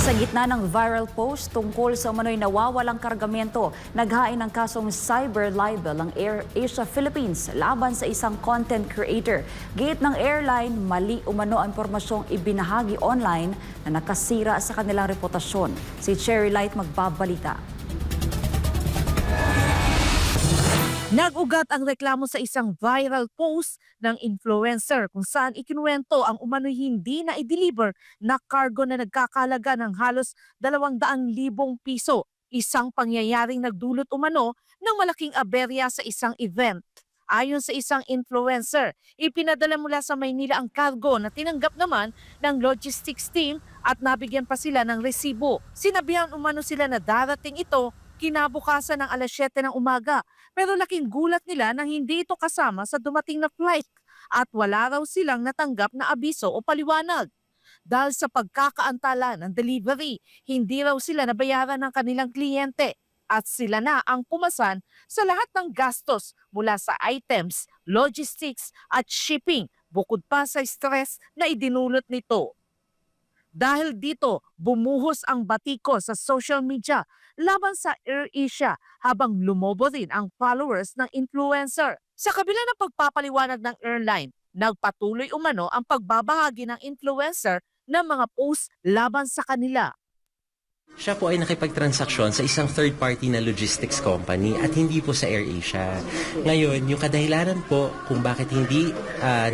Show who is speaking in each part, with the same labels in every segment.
Speaker 1: Sa gitna ng viral post tungkol sa umano'y nawawalang kargamento, naghain ng kasong cyber libel ang AirAsia Philippines laban sa isang content creator. Gate ng airline, mali umano ang impormasyong ibinahagi online na nakasira sa kanilang reputasyon. Si Cherry Light magbabalita.
Speaker 2: Nag-ugat ang reklamo sa isang viral post ng influencer kung saan ikinuwento ang umano'y hindi na i-deliver na cargo na nagkakalaga ng halos 200,000 piso. Isang pangyayaring nagdulot umano ng malaking aberya sa isang event. Ayon sa isang influencer, ipinadala mula sa Maynila ang cargo na tinanggap naman ng logistics team at nabigyan pa sila ng resibo. Sinabihan umano sila na darating ito kinabukasan ng alas 7 ng umaga. Pero laking gulat nila nang hindi ito kasama sa dumating na flight at wala raw silang natanggap na abiso o paliwanag. Dahil sa pagkakaantala ng delivery, hindi raw sila nabayaran ng kanilang kliyente at sila na ang pumasan sa lahat ng gastos mula sa items, logistics at shipping bukod pa sa stress na idinulot nito. Dahil dito, bumuhos ang batiko sa social media laban sa AirAsia habang lumobo rin ang followers ng influencer. Sa kabila ng pagpapaliwanag ng airline, nagpatuloy umano ang pagbabahagi ng influencer ng mga post laban sa kanila.
Speaker 3: Siya po ay nakipagtransaksyon sa isang third-party na logistics company at hindi po sa AirAsia. Ngayon, yung kadahilanan po kung bakit hindi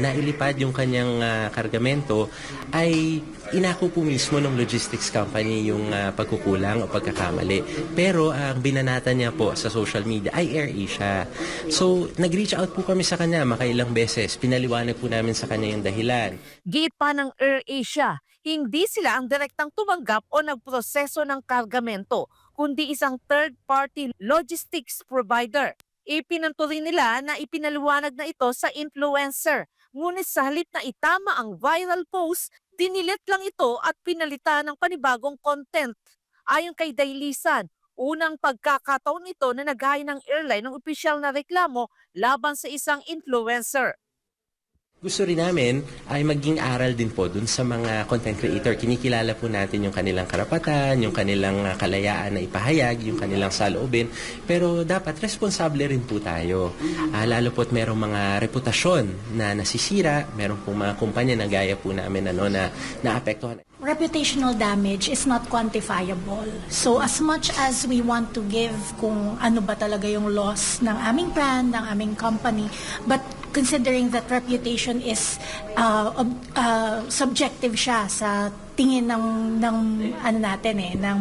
Speaker 3: nailipad yung kanyang kargamento ay inako po mismo ng logistics company yung pagkukulang o pagkakamali. Pero ang binanatan niya po sa social media ay AirAsia. So, nag-reach out po kami sa kanya makailang beses. Pinaliwanag po namin sa kanya yung dahilan.
Speaker 2: Gate pa ng AirAsia, hindi sila ang direktang tumanggap o nagproseso ng kargamento, kundi isang third-party logistics provider. Ipinanto rin nila na ipinaliwanag na ito sa influencer. Ngunit sa halip na itama ang viral post, dinilit lang ito at pinalitan ng panibagong content. Ayon kay Dailisan, unang pagkakataon ito na naghain ng airline ng opisyal na reklamo laban sa isang influencer.
Speaker 3: Gusto rin namin ay maging aral din po dun sa mga content creator. Kinikilala po natin yung kanilang karapatan, yung kanilang kalayaan na ipahayag, yung kanilang saloobin. Pero dapat responsable rin po tayo. Lalo po't merong mga reputasyon na nasisira, merong pong mga kumpanya na gaya po namin na naapektuhan.
Speaker 4: Reputational damage is not quantifiable. So as much as we want to give kung ano ba talaga yung loss ng aming brand, ng aming company, but considering that reputation is subjective siya sa tingin ng ano natin ng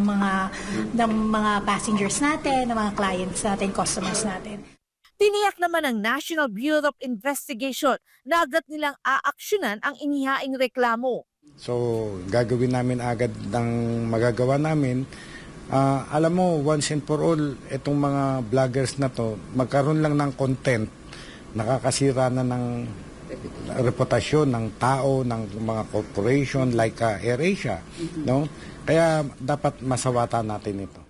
Speaker 4: mga passengers natin, ng mga clients natin, customers natin.
Speaker 2: Tiniyak naman ng National Bureau of Investigation na agad nilang aaksyonan ang inihaing reklamo.
Speaker 5: So, gagawin namin agad ng magagawa namin. Alam mo, once and for all, itong mga vloggers na to, magkaroon lang ng content, nakakasira na ng reputasyon ng tao, ng mga corporation like AirAsia. No? Kaya dapat masawatan natin ito.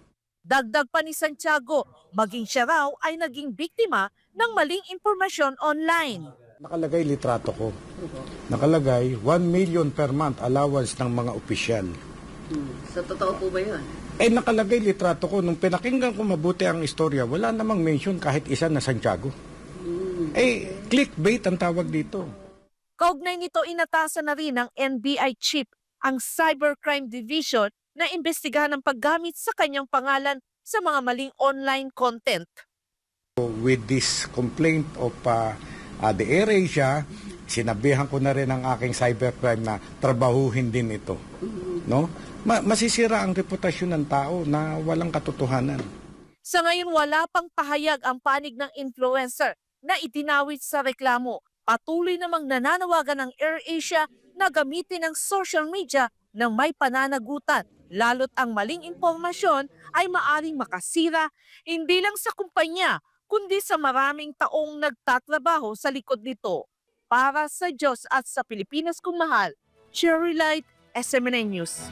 Speaker 2: Dagdag pa ni Santiago, maging siya raw ay naging biktima ng maling impormasyon online.
Speaker 5: Nakalagay litrato ko. Nakalagay 1 million per month allowance ng mga opisyal.
Speaker 6: So, totoo po ba yun?
Speaker 5: Nakalagay litrato ko. Nung pinakinggan ko mabuti ang istorya, wala namang mention kahit isa na Santiago. Clickbait ang tawag dito.
Speaker 2: Kaugnay nito, inatasan na rin ng NBI chief ang Cybercrime Division na imbestigahan ang paggamit sa kanyang pangalan sa mga maling online content.
Speaker 5: With this complaint of the AirAsia, sinabihan ko na rin ang aking cybercrime na trabahuhin din ito. No? Masisira ang reputasyon ng tao na walang katotohanan.
Speaker 2: Sa ngayon, wala pang pahayag ang panig ng influencer na itinawid sa reklamo. Patuloy namang nananawagan ng AirAsia na gamitin ang social media ng may pananagutan. Lalo't ang maling impormasyon ay maaring makasira hindi lang sa kumpanya, kundi sa maraming taong nagtatrabaho sa likod nito. Para sa Diyos at sa Pilipinas kung mahal, Cherry Light, SMNA News.